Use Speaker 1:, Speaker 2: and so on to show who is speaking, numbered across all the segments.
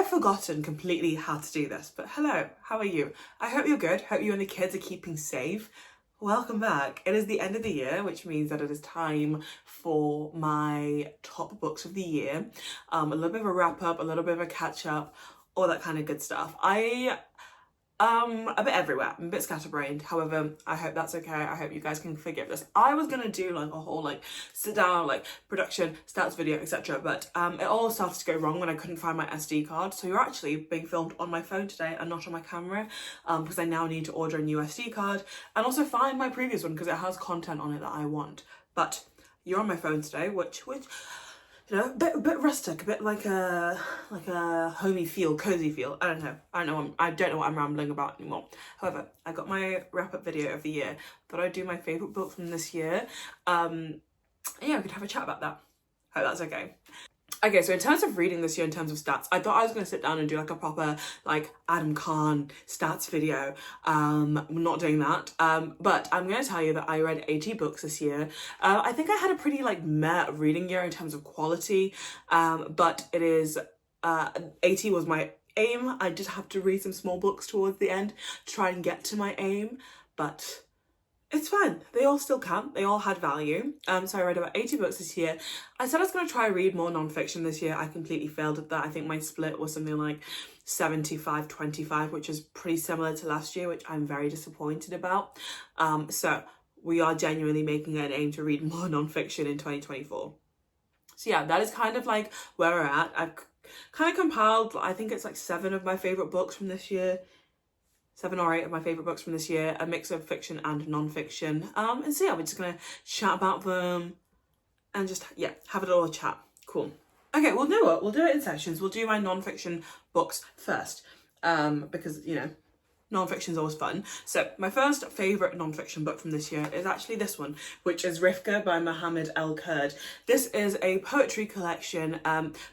Speaker 1: I've forgotten completely how to do this, but hello, how are you? I hope you're good. Hope you and the kids are keeping safe. Welcome back. It is the end of the year, which means that it is time for my top books of the year. A little bit of a wrap up, a little bit of a catch up, all that kind of good stuff. A bit everywhere. I'm a bit scatterbrained. However, I hope that's okay. I hope you guys can forgive this. I was gonna do like a whole like sit down like production, stats video, etc. But it all started to go wrong when I couldn't find my SD card. So you're actually being filmed on my phone today and not on my camera, because I now need to order a new SD card and also find my previous one because it has content on it that I want. But you're on my phone today, which you know, a bit rustic, a bit like a homey feel, cozy feel. I don't know what I'm rambling about anymore. However, I got my wrap up video of the year. Thought I'd do my favourite book from this year. Yeah, we could have a chat about that. Hope that's okay. Okay, so in terms of reading this year, in terms of stats, I thought I was going to sit down and do like a proper like Adam Khan stats video. I'm not doing that, but I'm going to tell you that I read 80 books this year. I think I had a pretty like meh reading year in terms of quality, but it is 80 was my aim. I did have to read some small books towards the end to try and get to my aim, but it's fine. They all still count. They all had value. So I read about 80 books this year. I said I was going to try and read more non-fiction this year. I completely failed at that. I think my split was something like 75-25, which is pretty similar to last year, which I'm very disappointed about. So we are genuinely making an aim to read more non-fiction in 2024. So yeah, that is kind of like where we're at. I've kind of compiled, I think it's like 7 of my favourite books from this year. 7 or 8 of my favourite books from this year, a mix of fiction and non-fiction. And so yeah, we're just gonna chat about them and just, yeah, have a little chat. Cool. Okay, we'll do it. We'll do it in sections. We'll do my non-fiction books first, because, you know, non-fiction is always fun. So my first favourite non-fiction book from this year is actually this one, which is Rifka by Mohammed El Kurd. This is a poetry collection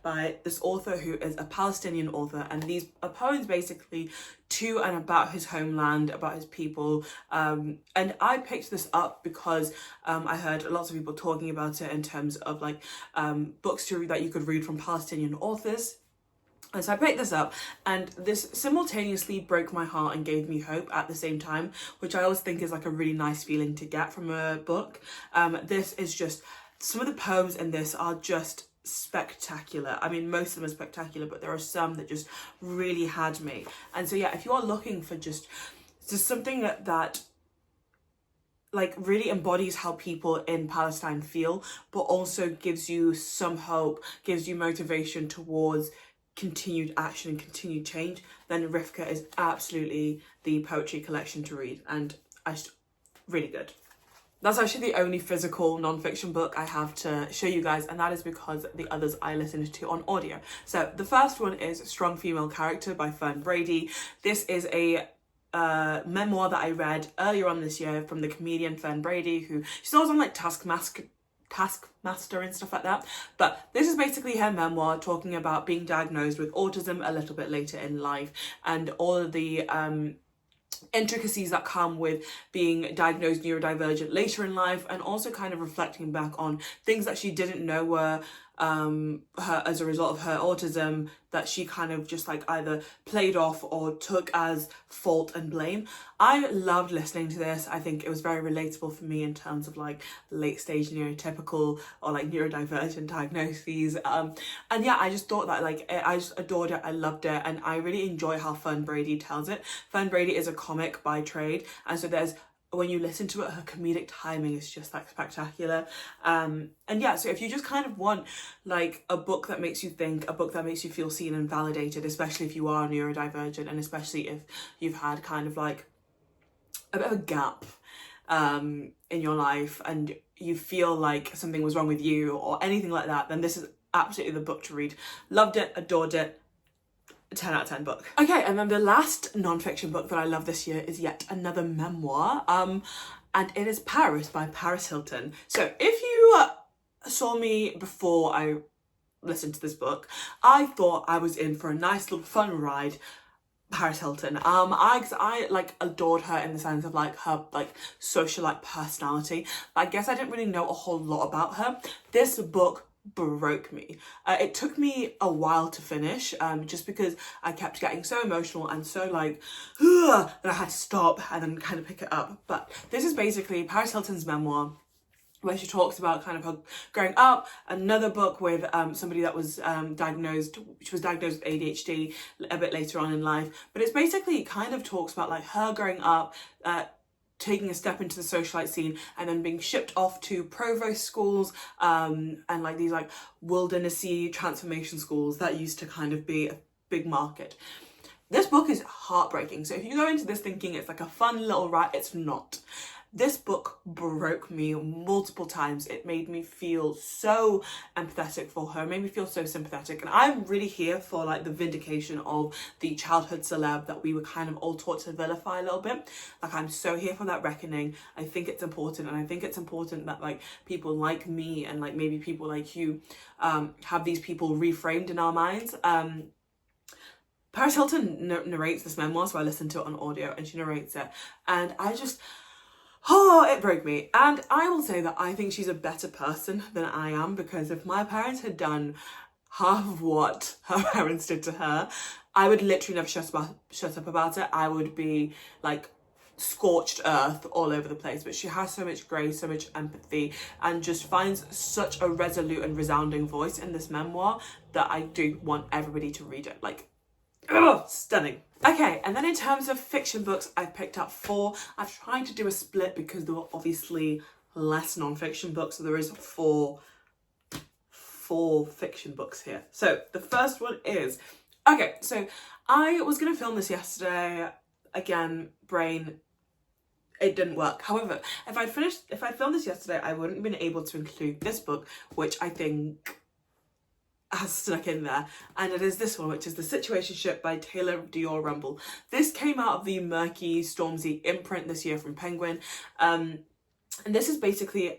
Speaker 1: by this author who is a Palestinian author, and these are poems basically to and about his homeland, about his people. And I picked this up because I heard lots of people talking about it in terms of like books to read that you could read from Palestinian authors. And so I picked this up, and this simultaneously broke my heart and gave me hope at the same time, which I always think is like a really nice feeling to get from a book. This is just, some of the poems in this are just spectacular. I mean, most of them are spectacular, but there are some that just really had me. And so yeah, if you are looking for just something that like really embodies how people in Palestine feel, but also gives you some hope, gives you motivation towards continued action and continued change, then Rifka is absolutely the poetry collection to read, and really good. That's actually the only physical non-fiction book I have to show you guys, and that is because the others I listened to on audio. So the first one is Strong Female Character by Fern Brady. This is a memoir that I read earlier on this year from the comedian Fern Brady, who she's always on like Taskmaster and stuff like that, but this is basically her memoir talking about being diagnosed with autism a little bit later in life and all of the intricacies that come with being diagnosed neurodivergent later in life, and also kind of reflecting back on things that she didn't know were her as a result of her autism, that she kind of just like either played off or took as fault and blame. I loved listening to this. I think it was very relatable for me in terms of like late stage neurotypical or like neurodivergent diagnoses. And yeah, I just thought that like, I just adored it. I loved it. And I really enjoy how Fern Brady tells it. Fern Brady is a comic by trade. And so when you listen to it, her comedic timing is just like spectacular. And yeah, so if you just kind of want like a book that makes you think, a book that makes you feel seen and validated, especially if you are neurodivergent, and especially if you've had kind of like a bit of a gap in your life and you feel like something was wrong with you or anything like that, then this is absolutely the book to read. Loved it, adored it. 10 out of 10 book. Okay, and then the last non-fiction book that I love this year is yet another memoir, and it is Paris by Paris Hilton. So if you saw me before I listened to this book, I thought I was in for a nice little fun ride. Paris Hilton. I like adored her in the sense of like her like socialite personality. I guess I didn't really know a whole lot about her. This book broke me. It took me a while to finish, just because I kept getting so emotional and so like, that I had to stop and then kind of pick it up. But this is basically Paris Hilton's memoir, where she talks about kind of her growing up. Another book with somebody that was diagnosed with ADHD a bit later on in life. But it's basically kind of talks about like her growing up, taking a step into the socialite scene and then being shipped off to provost schools, and like these like wildernessy transformation schools that used to kind of be a big market. This book is heartbreaking. So if you go into this thinking it's like a fun little ride, it's not. This book broke me multiple times. It made me feel so empathetic for her, made me feel so sympathetic. And I'm really here for like the vindication of the childhood celeb that we were kind of all taught to vilify a little bit. Like, I'm so here for that reckoning. I think it's important, and I think it's important that like people like me and like maybe people like you have these people reframed in our minds. Paris Hilton narrates this memoir, so I listened to it on audio, and she narrates it, and it broke me. And I will say that I think she's a better person than I am, because if my parents had done half of what her parents did to her, I would literally never shut up about it. I would be like scorched earth all over the place. But she has so much grace, so much empathy, and just finds such a resolute and resounding voice in this memoir that I do want everybody to read it. Like, stunning. Okay, and then in terms of fiction books, I've picked up 4. I've tried to do a split because there were obviously less non-fiction books, so there is four fiction books here. So the first one is, okay, so I was going to film this yesterday. Again, brain, it didn't work. However, if I'd filmed this yesterday, I wouldn't have been able to include this book, which I think has snuck in there, and it is this one, which is The Situationship by Taylor Dior Rumble. This came out of the Murky Stormzy imprint this year from Penguin, and this is basically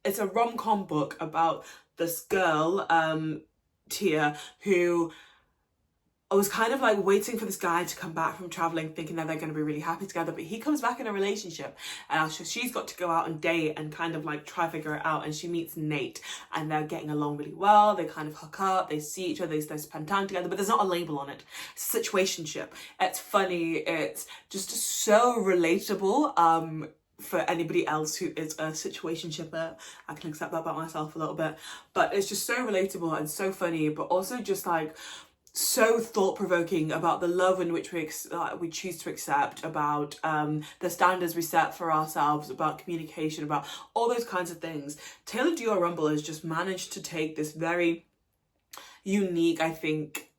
Speaker 1: it's a rom-com book about this girl, Tia, who was kind of like waiting for this guy to come back from traveling, thinking that they're going to be really happy together, but he comes back in a relationship, and so she's got to go out and date and kind of like try to figure it out, and she meets Nate, and they're getting along really well. They kind of hook up, they see each other, they spend time together, but there's not a label on it. Situationship. It's funny, it's just so relatable, for anybody else who is a situationshipper. I can accept that about myself a little bit, but it's just so relatable and so funny, but also just like so thought-provoking about the love in which we choose to accept, about the standards we set for ourselves, about communication, about all those kinds of things. Taylor Dior Rumble has just managed to take this very unique, I think,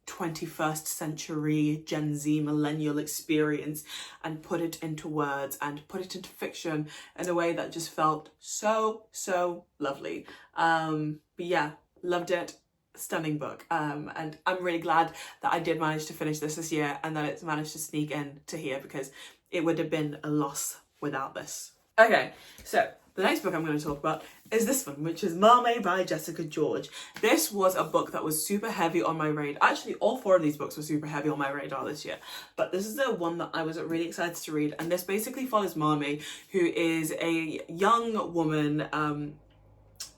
Speaker 1: 21st century Gen Z millennial experience and put it into words and put it into fiction in a way that just felt so lovely. But yeah, loved it. Stunning book, and I'm really glad that I did manage to finish this year, and that it's managed to sneak in to here, because it would have been a loss without this. Okay, so the next book I'm going to talk about is this one, which is Mermaid by Jessica George. This was a book that was super heavy on my radar. Actually, all 4 of these books were super heavy on my radar this year, but this is the one that I was really excited to read, and this basically follows Mermaid, who is a young woman,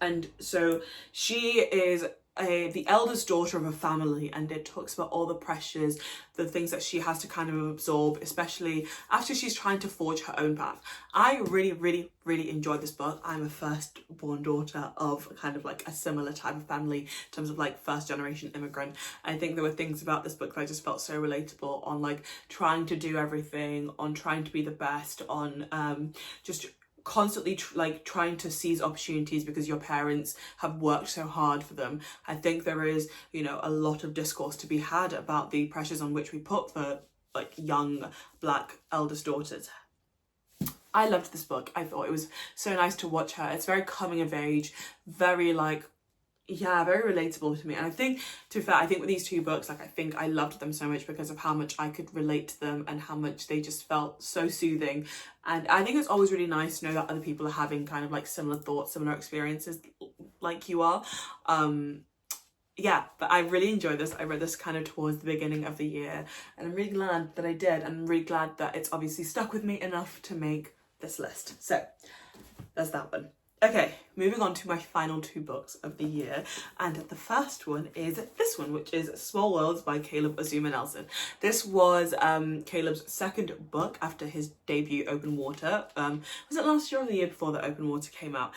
Speaker 1: and so she is the eldest daughter of a family, and it talks about all the pressures, the things that she has to kind of absorb, especially after she's trying to forge her own path. I really enjoyed this book. I'm a first-born daughter of kind of like a similar type of family in terms of like first-generation immigrant. I think there were things about this book that I just felt so relatable, on like trying to do everything, on trying to be the best, on just constantly trying to seize opportunities because your parents have worked so hard for them. I think there is, you know, a lot of discourse to be had about the pressures on which we put for like young Black eldest daughters. I loved this book. I thought it was so nice to watch her. It's very coming of age, very like, yeah, very relatable to me. And I think, to be fair, I think with these 2 books, like, I think I loved them so much because of how much I could relate to them and how much they just felt so soothing. And I think it's always really nice to know that other people are having kind of like similar thoughts, similar experiences like you are. Yeah, but I really enjoyed this. I read this kind of towards the beginning of the year, and I'm really glad that I did, and I'm really glad that it's obviously stuck with me enough to make this list. So there's that one. Okay, moving on to my final 2 books of the year, and the first one is this one, which is Small Worlds by Caleb Azuma Nelson. This was Caleb's second book after his debut, Open Water. Was it last year or the year before that Open Water came out?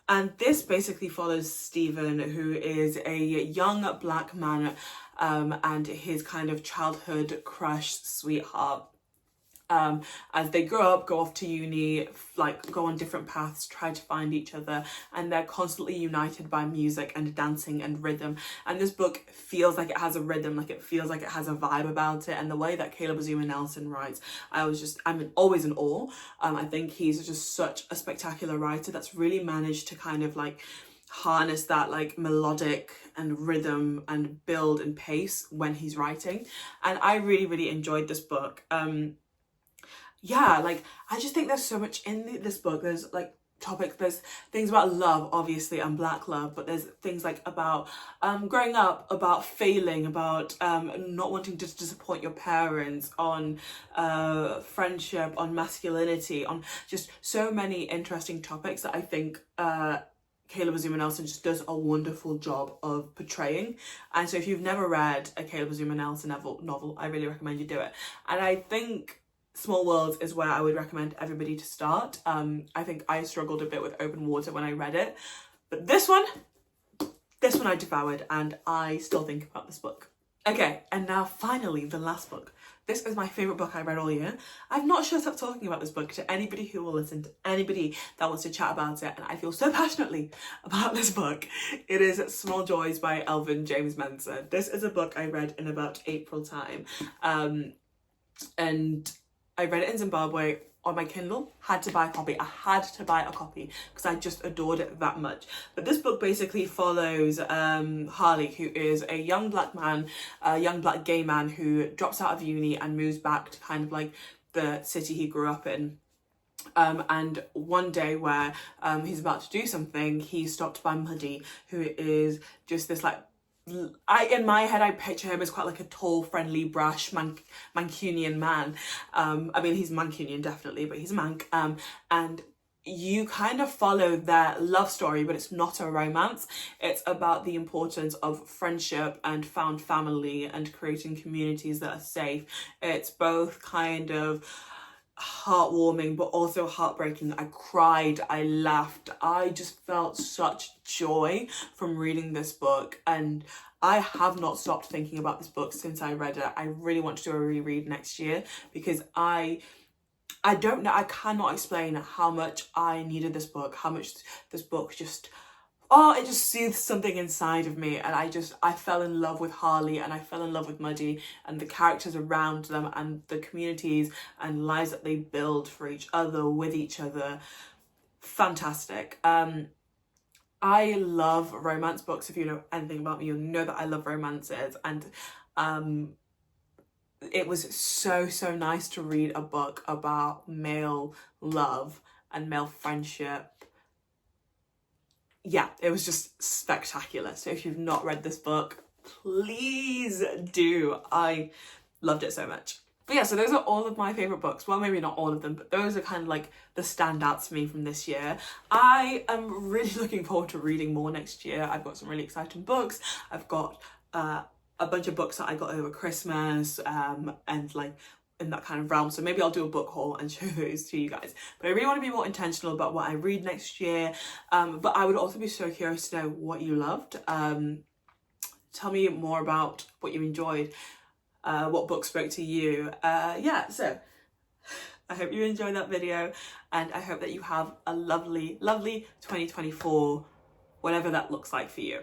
Speaker 1: And this basically follows Stephen, who is a young black man, and his kind of childhood crush sweetheart. As they grow up, go off to uni, like go on different paths, try to find each other, and they're constantly united by music and dancing and rhythm. And this book feels like it has a rhythm, like it feels like it has a vibe about it. And the way that Caleb Azuma Nelson writes, I'm always in awe. I think he's just such a spectacular writer that's really managed to kind of like harness that like melodic and rhythm and build and pace when he's writing. And I really enjoyed this book. Yeah, like I just think there's so much in this book. There's like topics, there's things about love, obviously, and black love, but there's things like about growing up, about failing, about not wanting to disappoint your parents, on friendship, on masculinity, on just so many interesting topics that I think Caleb Azuma Nelson just does a wonderful job of portraying. And so if you've never read a Caleb Azuma Nelson novel, I really recommend you do it. And I think Small Worlds is where I would recommend everybody to start. I think I struggled a bit with Open Water when I read it, but this one I devoured, and I still think about this book. Okay, and now finally the last book. This is my favourite book I read all year. I've not shut up talking about this book to anybody who will listen, to anybody that wants to chat about it, and I feel so passionately about this book. It is Small Joys by Elvin James Mensah. This is a book I read in about April time, and I read it in Zimbabwe on my Kindle. Had to buy a copy. I had to buy a copy because I just adored it that much. But this book basically follows Harley, who is a young black man, a young black gay man who drops out of uni and moves back to kind of like the city he grew up in. And one day where he's about to do something, he's stopped by Muddy, who is just this like, in my head, I picture him as quite like a tall, friendly, brash, Mancunian man. I mean, he's Mancunian, definitely, but he's a Manc. And you kind of follow their love story, but it's not a romance. It's about the importance of friendship and found family and creating communities that are safe. It's both kind of heartwarming but also heartbreaking. I cried, I laughed, I just felt such joy from reading this book, and I have not stopped thinking about this book since I read it. I really want to do a reread next year because I don't know, I cannot explain how much I needed this book, how much this book just, it just soothed something inside of me. And I fell in love with Harley, and I fell in love with Muddy and the characters around them and the communities and lives that they build for each other, with each other. Fantastic. I love romance books. If you know anything about me, you'll know that I love romances. And it was so nice to read a book about male love and male friendship. Yeah, it was just spectacular. So if you've not read this book, please do. I loved it so much. But yeah, so those are all of my favourite books. Well, maybe not all of them, but those are kind of like the standouts for me from this year. I am really looking forward to reading more next year. I've got some really exciting books. I've got a bunch of books that I got over Christmas, and like in that kind of realm. So maybe I'll do a book haul and show those to you guys. But I really want to be more intentional about what I read next year. But I would also be so curious to know what you loved. Tell me more about what you enjoyed. What book spoke to you. Yeah, so I hope you enjoyed that video, and I hope that you have a lovely 2024, whatever that looks like for you.